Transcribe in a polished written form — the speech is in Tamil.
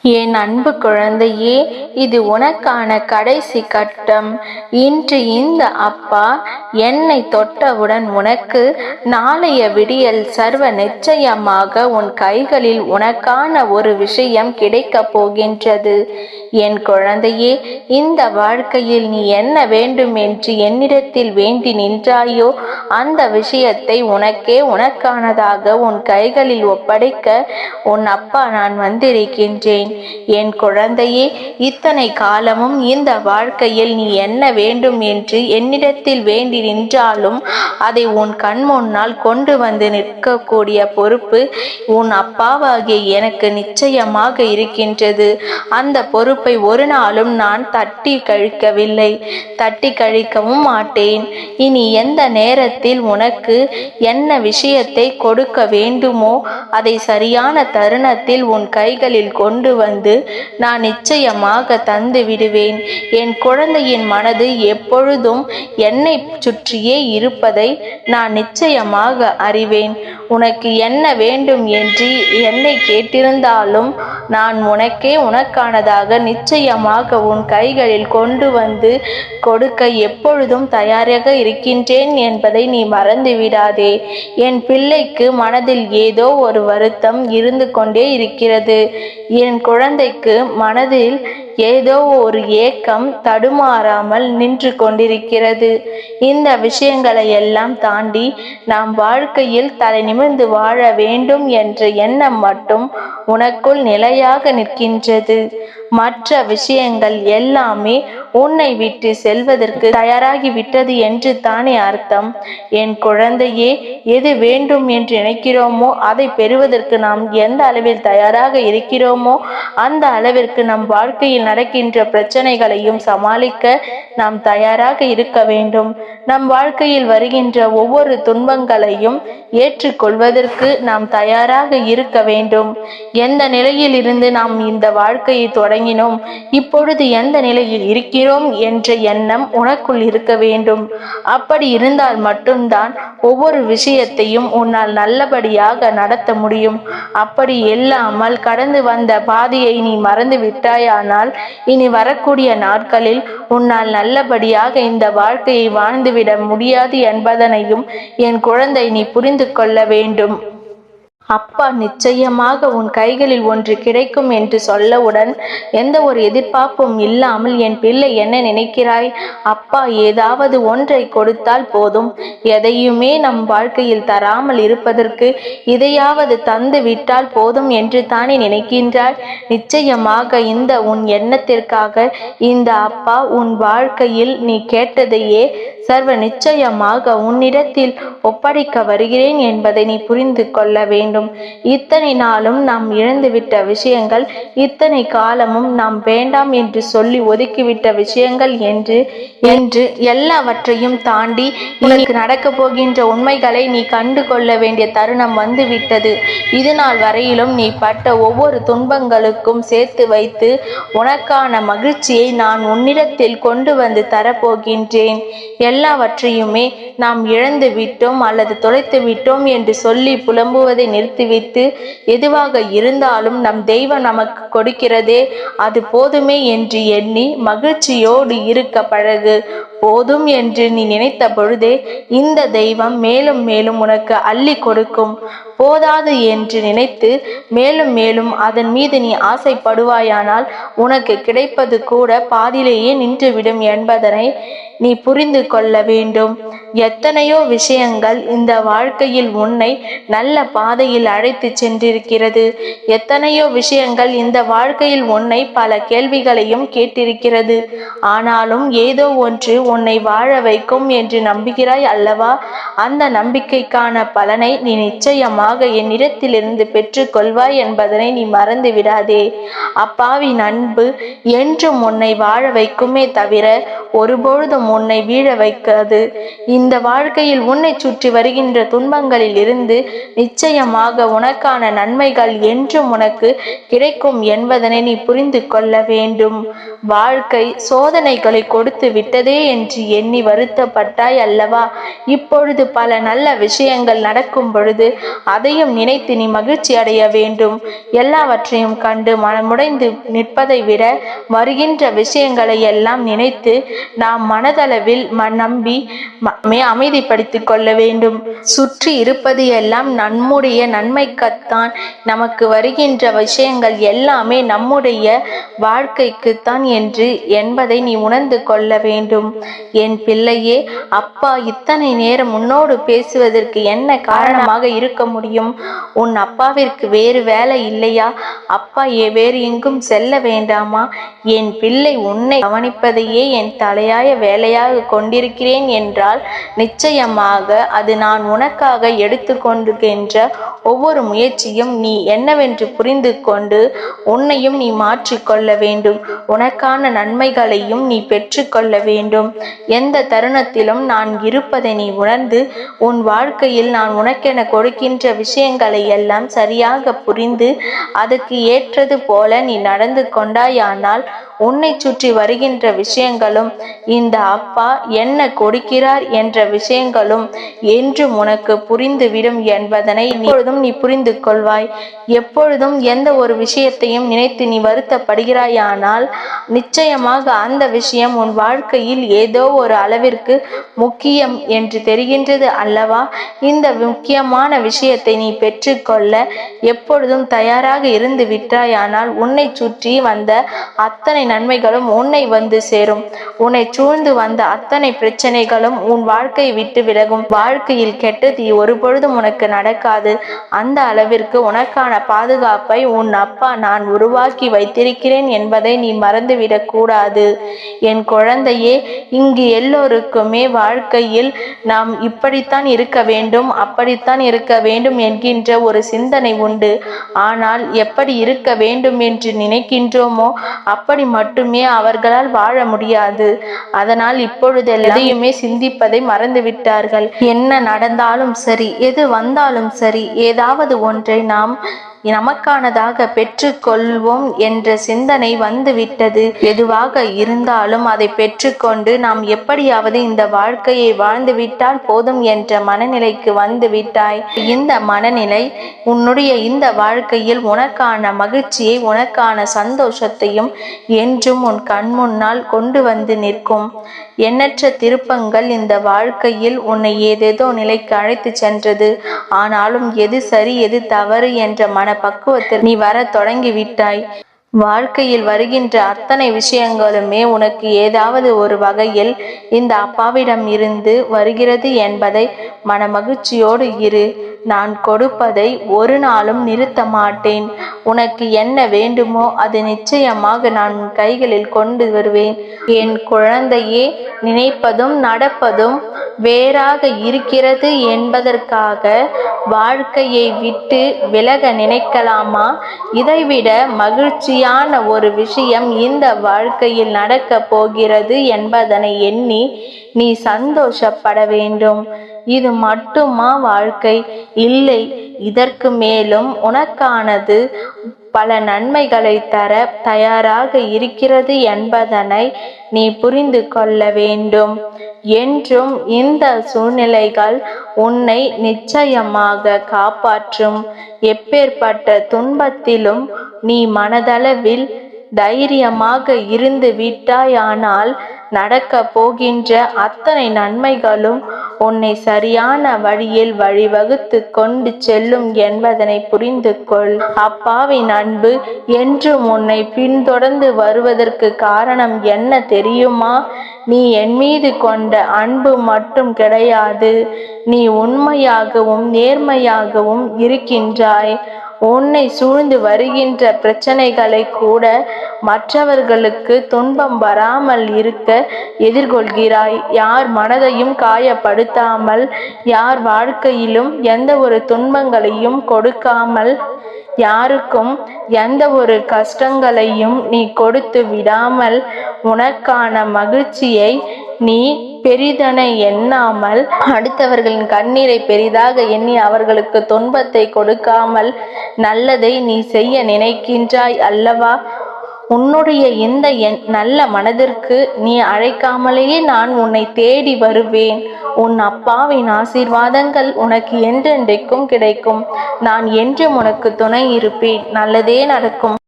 என் அன்பு குழந்தையே, இது உனக்கான கடைசி கட்டம். இன்று இந்த அப்பா என்னை தொட்டவுடன் உனக்கு நாளைய விடியல் சர்வ நிச்சயமாக உன் கைகளில் உனக்கான ஒரு விஷயம் கிடைக்கப் போகின்றது. என் குழந்தையே, இந்த வாழ்க்கையில் நீ என்ன வேண்டும் என்று என்னிடத்தில் வேண்டி நின்றாயோ அந்த விஷயத்தை உனக்கானதாக உன் கைகளில் ஒப்படைக்க உன் அப்பா நான் வந்திருக்கின்றேன். என் குழந்தையே, இத்தனை காலமும் இந்த வாழ்க்கையில் நீ என்ன வேண்டும் என்று என்னிடத்தில் வேண்டி நின்றாலும் அதை உன் கண் முன்னால் கொண்டு வந்து நிற்கக்கூடிய பொறுப்பு உன் அப்பாவாகிய எனக்கு நிச்சயமாக இருக்கின்றது. அந்த பொறுப்பை ஒரு நாளும் நான் தட்டி கழிக்கவில்லை, தட்டி கழிக்கவும் மாட்டேன். இனி எந்த நேரத்தில் உனக்கு என்ன விஷயத்தை கொடுக்க வேண்டுமோ அதை சரியான தருணத்தில் உன் கைகளில் கொண்டு வந்து நான் நிச்சயமாக தந்து விடுவேன். என் குழந்தையின் மனது எப்பொழுதும் என்னை சுற்றியே இருப்பதை நான் நிச்சயமாக அறிவேன். உனக்கு என்ன வேண்டும் என்று என்னை கேட்டிருந்தாலும் நான் உனக்கானதாக நிச்சயமாக உன் கைகளில் கொண்டு வந்து கொடுக்க எப்பொழுதும் தயாராக இருக்கின்றேன் என்பதை நீ மறந்து விடாதே. என் பிள்ளைக்கு மனதில் ஏதோ ஒரு வருத்தம் இருந்து கொண்டே இருக்கிறது. என் குழந்தைக்கு மனதில் ஏதோ ஒரு ஏக்கம் தடுமாறாமல் நின்று கொண்டிருக்கிறது. இந்த விஷயங்களை எல்லாம் தாண்டி நாம் வாழ்க்கையில் தலை நிமிர்ந்து வாழ வேண்டும் என்ற எண்ணம் மட்டும் உனக்குள் நிலையாக நிற்கின்றது. மற்ற விஷயங்கள் எல்லாமே உன்னை விட்டு செல்வதற்கு தயாராகி விட்டது என்று தானே அர்த்தம். என் குழந்தையே, எது வேண்டும் என்று நினைக்கிறோமோ அதை பெறுவதற்கு நாம் எந்த அளவில் தயாராக இருக்கிறோமோ அந்த அளவிற்கு நம் வாழ்க்கையில் நடக்கின்ற பிரச்சனைகளையும் சமாளிக்க நாம் தயாராக இருக்க வேண்டும். நம் வாழ்க்கையில் வருகின்ற ஒவ்வொரு துன்பங்களையும் ஏற்றுக்கொள்வதற்கு நாம் தயாராக இருக்க வேண்டும். எந்த நிலையில் இருந்து நாம் இந்த வாழ்க்கையை தொடங்கினோம், இப்பொழுது எந்த நிலையில் இருக்கிறோம் என்ற எண்ணம் உனக்குள் இருக்க வேண்டும். அப்படி இருந்தால் மட்டும்தான் ஒவ்வொரு விஷயத்தையும் உன்னால் நல்லபடியாக நடத்த முடியும். அப்படி இல்லாமல் கடந்து வந்த பாதையை நீ மறந்து விட்டாயானால் இனி வரக்கூடிய நாட்களில் உன்னால் நல்லபடியாக இந்த வாழ்க்கையை வாழ்ந்துவிட முடியாது என்பதனையும் என் குழந்தை நீ புரிந்து கொள்ள வேண்டும். அப்பா நிச்சயமாக உன் கைகளில் ஒன்று கிடைக்கும் என்று சொல்லவுடன் எந்த ஒரு எதிர்பார்ப்பும் இல்லாமல், என் பிள்ளை என்ன நினைக்கிறாய், அப்பா ஏதாவது ஒன்றை கொடுத்தால் போதும், எதையுமே நம் வாழ்க்கையில் தராமல் இருப்பதற்கு இதையாவது தந்து விட்டால் போதும் என்று தானே நினைக்கின்றாய். நிச்சயமாக இந்த உன் எண்ணத்திற்காக இந்த அப்பா உன் வாழ்க்கையில் நீ கேட்டதையே சர்வ நிச்சயமாக உன்னிடத்தில் ஒப்படைக்க வருகிறேன் என்பதை நீ புரிந்து கொள்ள வேண்டும். இத்தனை நாளும் நாம் இழந்துவிட்ட விஷயங்கள், இத்தனை காலமும் நாம் வேண்டாம் என்று சொல்லி ஒதுக்கிவிட்ட விஷயங்கள் என்று எல்லாவற்றையும் தாண்டி உனக்கு நடக்க போகின்ற உண்மைகளை நீ கண்டு கொள்ள வேண்டிய தருணம் வந்துவிட்டது. இது நாள் வரையிலும் நீ பட்ட ஒவ்வொரு துன்பங்களுக்கும் சேர்த்து வைத்து உனக்கான மகிழ்ச்சியை நான் உன்னிடத்தில் கொண்டு வந்து தரப்போகின்றேன். எல்லாவற்றையுமே நாம் இழந்து விட்டோம் அல்லது தொலைத்து விட்டோம் என்று சொல்லி புலம்புவதை நிறுத்திவிட்டு, எதுவாக இருந்தாலும் நம் தெய்வம் நமக்கு கொடுக்கிறதே அது போதுமே என்று எண்ணி மகிழ்ச்சியோடு இருக்க பழகு. போதும் என்று நீ நினைத்த பொழுதே இந்த தெய்வம் மேலும் மேலும் உனக்கு அள்ளி கொடுக்கும். போதாது என்று நினைத்து மேலும் மேலும் அதன் மீது நீ ஆசைப்படுவாயானால் உனக்கு கிடைப்பது கூட பாதியிலேயே நின்றுவிடும் என்பதனை நீ புரிந்து கொள்ள வேண்டும். எத்தனையோ விஷயங்கள் இந்த வாழ்க்கையில் உன்னை நல்ல பாதையில் அழைத்து சென்றிருக்கிறது. எத்தனையோ விஷயங்கள் இந்த வாழ்க்கையில் உன்னை பல கேள்விகளையும் கேட்டிருக்கிறது. ஆனாலும் ஏதோ ஒன்று உன்னை வாழ வைக்கும் என்று நம்புகிறாய் அல்லவா? அந்த நம்பிக்கைக்கான பலனை நீ நிச்சயமாக என்னிடத்திலிருந்து பெற்று கொள்வாய் என்பதனை நீ மறந்து விடாதே. அப்பாவின் அன்பு என்றும் உன்னை வாழ வைக்குமே தவிர ஒருபொழுதும் உன்னை வீழ வைக்காது. இந்த வாழ்க்கையில் உன்னை சுற்றி வருகின்ற துன்பங்களில் இருந்து நிச்சயமாக உனக்கான நன்மைகள் என்றும் உனக்கு கிடைக்கும் என்பதனை நீ புரிந்து கொள்ள வேண்டும். வாழ்க்கை சோதனைகளை கொடுத்து விட்டதே என்று எண்ணி வருத்தப்பட்டாய் அல்லவா? இப்பொழுது பல நல்ல விஷயங்கள் நடக்கும் பொழுது அதையும் நினைத்து நீ மகிழ்ச்சி அடைய வேண்டும். எல்லாவற்றையும் கண்டு மனமுடைந்து நிற்பதை விட வருகின்ற விஷயங்களை எல்லாம் நினைத்து நாம் மனதளவில் நம்பி அமைதிப்படுத்திக் கொள்ள வேண்டும். சுற்றி இருப்பது எல்லாம் நம்முடைய நன்மைக்குத்தான். நமக்கு வருகின்ற விஷயங்கள் எல்லாமே நம்முடைய வாழ்க்கைக்குத்தான் என்பதை நீ உணர்ந்து கொள்ள வேண்டும். என் பிள்ளையே, அப்பா இத்தனை நேரம் உன்னோடு பேசுவதற்கு என்ன காரணமாக இருக்க முடியும்? உன் அப்பாவிற்கு வேறு வேலை இல்லையா? அப்பா வேறு எங்கும் செல்ல வேண்டாமா? என் பிள்ளை, உன்னை கவனிப்பதையே என் தலையாய வேலையாக கொண்டிருக்கிறேன் என்றால் நிச்சயமாக அது நான் உனக்காக எடுத்துக்கொண்டுகின்ற ஒவ்வொரு முயற்சியும் நீ என்னவென்று புரிந்து கொண்டு உன்னையும் நீ மாற்றிக்கொள்ள வேண்டும். உனக்கான நன்மைகளையும் நீ பெற்றுக்கொள்ள வேண்டும். எந்த தருணத்திலும் நான் இருப்பதை நீ உணர்ந்து உன் வாழ்க்கையில் நான் உனக்கென கொடுக்கின்ற விஷயங்களை எல்லாம் சரியாக புரிந்து அதுக்கு ஏற்றது போல நீ நடந்து கொண்டாயானால் உன்னை சுற்றி வருகின்ற விஷயங்களும் இந்த அப்பா என்ன கொடுக்கிறார் என்ற விஷயங்களும் என்றும் உனக்கு புரிந்துவிடும் என்பதனை எப்பொழுதும் நீ புரிந்து கொள்வாய். எப்பொழுதும் எந்த ஒரு விஷயத்தையும் நினைத்து நீ வருத்தப்படுகிறாயானால் நிச்சயமாக அந்த விஷயம் உன் வாழ்க்கையில் ஏதோ ஒரு அளவிற்கு முக்கியம் என்று தெரிகின்றது அல்லவா? இந்த முக்கியமான விஷயத்தை நீ பெற்றுக்கொள்ள எப்பொழுதும் தயாராக இருந்து விட்டாயானால் உன்னை சுற்றி வந்த அத்தனை நன்மைகளும் உன்னை வந்து சேரும். உன்னை சூழ்ந்து வந்த அத்தனை பிரச்சனைகளும் உன் வாழ்க்கையை விட்டு விலகும். வாழ்க்கையில் கெட்டது ஒரு பொழுதும் உனக்கு நடக்காது. அந்த அளவிற்கு உனக்கான பாதுகாப்பை உன் அப்பா நான் உருவாக்கி வைத்திருக்கிறேன் என்பதை நீ மறந்துவிடக் கூடாது. என் குழந்தையே, இங்கு எல்லோருக்குமே வாழ்க்கையில் நாம் இப்படித்தான் இருக்க வேண்டும், அப்படித்தான் இருக்க வேண்டும் என்கின்ற ஒரு சிந்தனை உண்டு. ஆனால் எப்படி இருக்க வேண்டும் என்று நினைக்கின்றோமோ அப்படி மட்டுமே அவர்களால் வாழ முடியாது. அதனால் இப்பொழுது எதையுமே சிந்திப்பதை மறந்துவிட்டார்கள். என்ன நடந்தாலும் சரி, எது வந்தாலும் சரி, ஏதாவது ஒன்றை நாம் நமக்கானதாக பெற்றுக்கொள்வோம் என்ற சிந்தனை வந்துவிட்டது. எதுவாக இருந்தாலும் அதை பெற்றுக்கொண்டு நாம் எப்படியாவது இந்த வாழ்க்கையை வாழ்ந்துவிட்டால் போதும் என்ற மனநிலைக்கு வந்து விட்டாய். இந்த மனநிலை உன்னுடைய இந்த வாழ்க்கையில் உனக்கான மகிழ்ச்சியை, உனக்கான சந்தோஷத்தையும் என்றும் உன் கண் முன்னால் கொண்டு வந்து நிற்கும். எண்ணற்ற திருப்பங்கள் இந்த வாழ்க்கையில் உன்னை ஏதேதோ நிலைக்கு அழைத்து சென்றது. ஆனாலும் எது சரி எது தவறு என்ற மனப்பக்குவத்தில் நீ வர தொடங்கி விட்டாய். வாழ்க்கையில் வருகின்ற அத்தனை விஷயங்களுமே உனக்கு ஏதாவது ஒரு வகையில் இந்த அப்பாவிடம் இருந்து வருகிறது என்பதை மன மகிழ்ச்சியோடு இரு. நான் கொடுப்பதை ஒரு நாளும் நிறுத்த மாட்டேன். உனக்கு என்ன வேண்டுமோ அது நிச்சயமாக நான் உன் கைகளில் கொண்டு வருவேன். என் குழந்தையே, நினைப்பதும் நடப்பதும் வேறாக இருக்கிறது என்பதற்காக வாழ்க்கையை விட்டு விலக நினைக்கலாமா? இதைவிட மகிழ்ச்சியான ஒரு விஷயம் இந்த வாழ்க்கையில் நடக்க போகிறது என்பதனை எண்ணி நீ சந்தோஷப்பட வேண்டும். இது மட்டுமா வாழ்க்கை? இல்லை, இதற்கு மேலும் உனக்கானது பல நன்மைகளை தர தயாராக இருக்கிறது என்பதனை நீ புரிந்து கொள்ள வேண்டும். என்றும் இந்த சூழ்நிலைகள் உன்னை நிச்சயமாக காப்பாற்றும். எப்பேற்பட்ட துன்பத்திலும் நீ மனதளவில் தைரியமாக இருந்து விட்டாயானால் நடக்க போகின்ற அத்தனை நன்மைகளும் உன்னை சரியான வழியில் வழிவகுத்து கொண்டு செல்லும் என்பதனை புரிந்து கொள். அப்பாவின் அன்பு என்றும் உன்னை பின்தொடர்ந்து வருவதற்கு காரணம் என்ன தெரியுமா? நீ என் மீது கொண்ட அன்பு மட்டும் கிடையாது, நீ உண்மையாகவும் நேர்மையாகவும் இருக்கின்றாய். உன்னை சூழ்ந்து வருகின்ற பிரச்சனைகளை கூட மற்றவர்களுக்கு துன்பம் வராமல் இருக்க எதிர்கொள்கிறாய். யார் மனதையும் காயப்படுத்தாமல், யார் வாழ்க்கையிலும் எந்த ஒரு துன்பங்களையும் கொடுக்காமல், யாருக்கும் எந்த ஒரு கஷ்டங்களையும் நீ கொடுத்து விடாமல், உனக்கான மகிழ்ச்சியை நீ பெரிதென எண்ணாமல், அடுத்தவர்களின் கண்ணீரை பெரிதாக எண்ணி அவர்களுக்கு துன்பத்தை கொடுக்காமல் நல்லதை நீ செய்ய நினைக்கின்றாய் அல்லவா? உன்னுடைய இந்த நல்ல மனதிற்கு நீ அழைக்காமலேயே நான் உன்னை தேடி வருவேன். உன் அப்பாவின் ஆசீர்வாதங்கள் உனக்கு என்றென்றைக்கும் கிடைக்கும். நான் என்றும் உனக்கு துணை இருப்பேன். நல்லதே நடக்கும்.